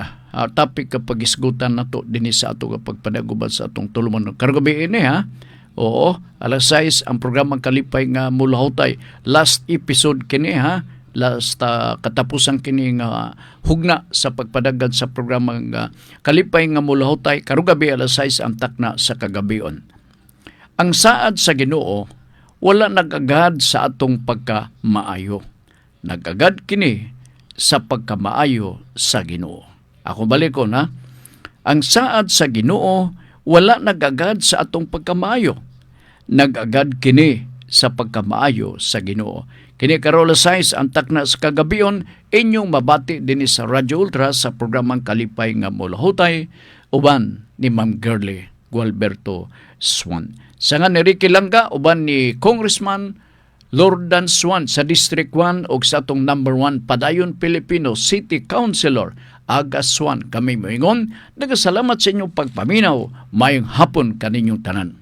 topic kapag isgutan nato dinhi sa ato kapag padaguban sa atong tulumanon. Kargabi ini ha. Oo, alas 6 ang programang Kalipay nga Mulahutay. Last episode kini ha. Last katapusan kini nga hugna sa pagpadagad sa programang Kalipay nga Mulahutay. Kargabi alas 6 ang takna sa kagabion. Ang saad sa Ginoo wala nagagad sa atong pagkamaayo. Nagagad kini sa pagkamaayo sa Ginoo. Ako balikon ha. Ang saad sa Ginoo wala nagagad sa atong pagkamaayo. Nagagad kini sa pagkamaayo sa Ginoo. Kini karola size ang takna sa kagabion inyong mabati dinhi sa Radyo Ultra sa programang Kalipay nga Mulahutay uban ni Ma'am Girly Gualberto Swan. Sa nga ni Ricky Langga uban ni Congressman Lordan Swan sa District 1 o sa atong number 1 Padayon Pilipino City Councilor Aga Swan. Kami moingon, nagasalamat sa inyong pagpaminaw. Mayong hapon kaninyong tanan.